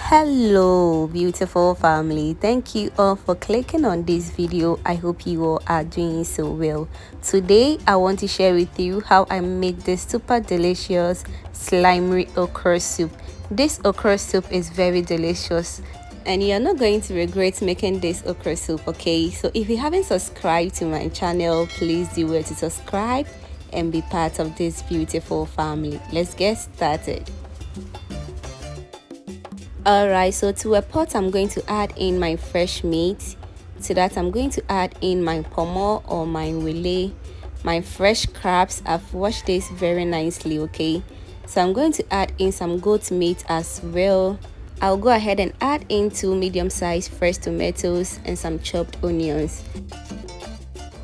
Hello beautiful family, thank you all for clicking on this video. I hope you all are doing so well. Today I want to share with you how I made this super delicious slimy okra soup. This okra soup is very delicious and you're not going to regret making this okra soup. Okay, so if you haven't subscribed to my channel, please do well to subscribe and be part of this beautiful family. Let's get started. Alright, so to a pot I'm going to add in my fresh meat. To that I'm going to add in my pomo or my Wheley, my fresh crabs. I've washed this very nicely. Okay, so I'm going to add in some goat meat as well. I'll go ahead and add in 2 medium-sized fresh tomatoes and some chopped onions.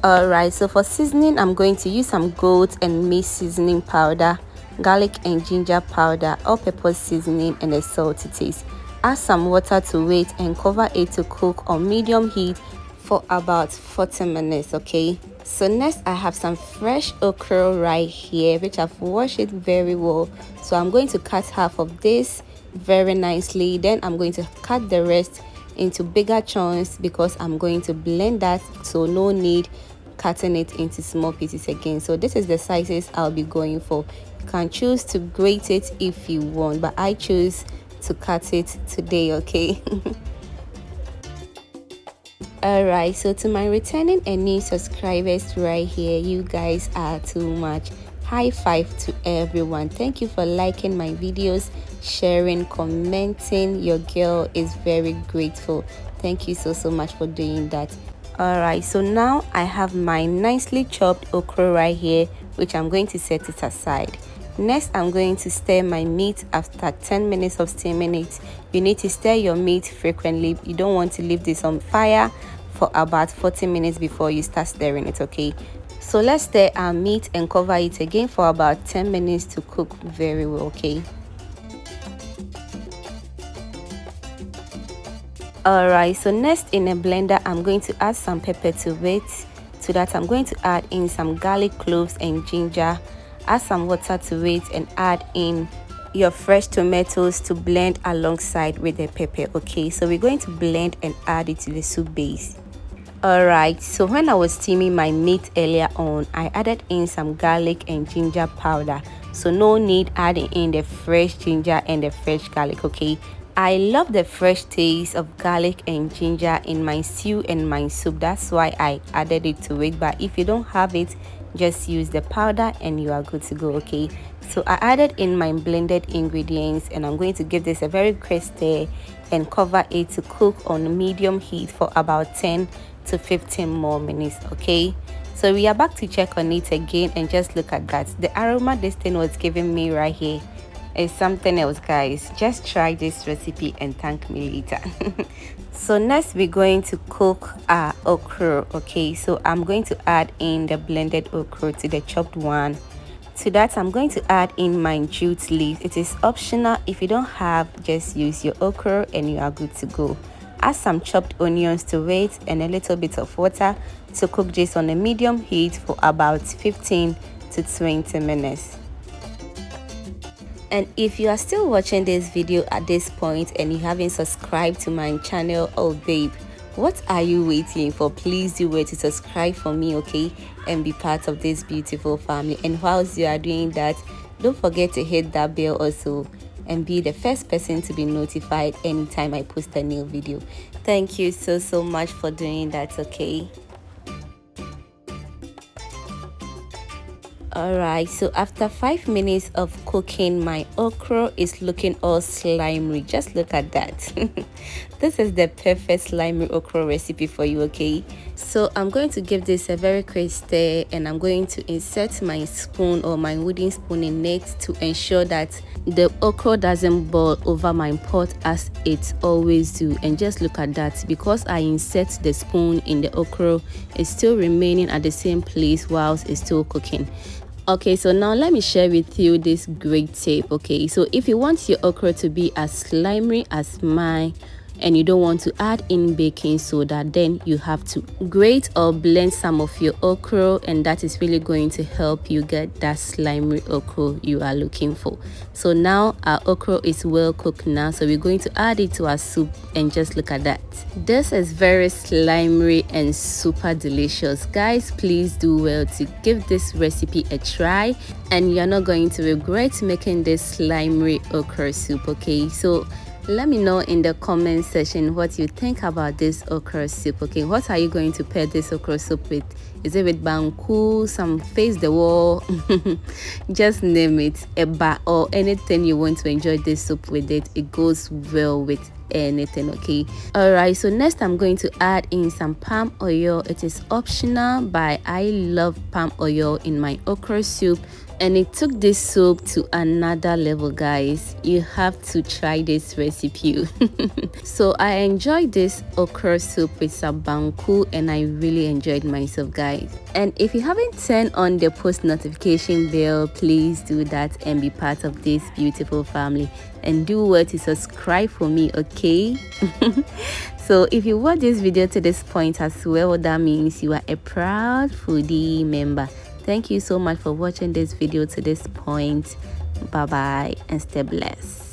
Alright, so for seasoning I'm going to use some goat and meat seasoning powder, garlic and ginger powder, all-purpose seasoning, and a salt to taste. Add some water to it and cover it to cook on medium heat for about 40 minutes. Okay, so next I have some fresh okra right here which I've washed it very well. So I'm going to cut half of this very nicely, then I'm going to cut the rest into bigger chunks because I'm going to blend that, so no need cutting it into small pieces again. So this is the sizes I'll be going for. You can choose to grate it if you want, but I choose to cut it today. Okay. Alright, so to my returning and new subscribers right here, you guys are too much. High five to everyone. Thank you for liking my videos, sharing, commenting. Your girl is very grateful. Thank you so much for doing that. Alright, so now I have my nicely chopped okra right here, which I'm going to set it aside. Next I'm going to stir my meat. After 10 minutes of steaming it, you need to stir your meat frequently. You don't want to leave this on fire for about 40 minutes before you start stirring it. Okay, so let's stir our meat and cover it again for about 10 minutes to cook very well. Okay. Alright, so next in a blender I'm going to add some pepper to it. To that I'm going to add in some garlic cloves and ginger. Add some water to it and add in your fresh tomatoes to blend alongside with the pepper. Okay, so we're going to blend and add it to the soup base. Alright, so when I was steaming my meat earlier on, I added in some garlic and ginger powder, so no need adding in the fresh ginger and the fresh garlic. Okay, I love the fresh taste of garlic and ginger in my stew and my soup. That's why I added it to it, but if you don't have it, just use the powder and you are good to go. Okay, so I added in my blended ingredients and I'm going to give this a very quick stir and cover it to cook on medium heat for about 10 to 15 more minutes. Okay, so we are back to check on it again and just look at that. The aroma this thing was giving me right here is something else, guys. Just try this recipe and thank me later. So next we're going to cook our okra. Okay, so I'm going to add in the blended okra to the chopped one. To that I'm going to add in my jute leaf. It is optional. If you don't have, just use your okra and you are good to go. Add some chopped onions to it and a little bit of water to cook this on a medium heat for about 15 to 20 minutes. And if you are still watching this video at this point and you haven't subscribed to my channel, oh babe, what are you waiting for? Please do wait to subscribe for me, okay, and be part of this beautiful family. And whilst you are doing that, don't forget to hit that bell also and be the first person to be notified anytime I post a new video. Thank you so much for doing that. Okay. Alright, so after 5 minutes of cooking, my okra is looking all slimy. Just look at that. This is the perfect slimy okra recipe for you. Okay, so I'm going to give this a very quick stir and I'm going to insert my spoon or my wooden spoon in it to ensure that the okra doesn't boil over my pot as it always do. And just look at that, because I insert the spoon in the okra, it's still remaining at the same place whilst it's still cooking. Okay, so now let me share with you this great tip. Okay, so if you want your okra to be as slimy as mine and you don't want to add in baking soda, then you have to grate or blend some of your okra, and that is really going to help you get that slimy okra you are looking for. So now our okra is well cooked now, so we're going to add it to our soup, and just look at that. This is very slimy and super delicious. Guys, please do well to give this recipe a try, and you're not going to regret making this slimy okra soup. Okay, so let me know in the comment section what you think about this okra soup. Okay, what are you going to pair this okra soup with? Is it with banku, some face the wall, just name it, eba, or anything you want to enjoy this soup with it. It goes well with anything. Okay, all right, so next I'm going to add in some palm oil. It is optional, but I love palm oil in my okra soup, and it took this soup to another level. Guys, you have to try this recipe. So I enjoyed this okra soup with some banku, and I really enjoyed myself, guys. And if you haven't turned on the post notification bell, please do that and be part of this beautiful family, and do well to subscribe for me. Okay. So if you watch this video to this point as well, that means you are a proud foodie member. Thank you so much for watching this video to this point. Bye bye and stay blessed.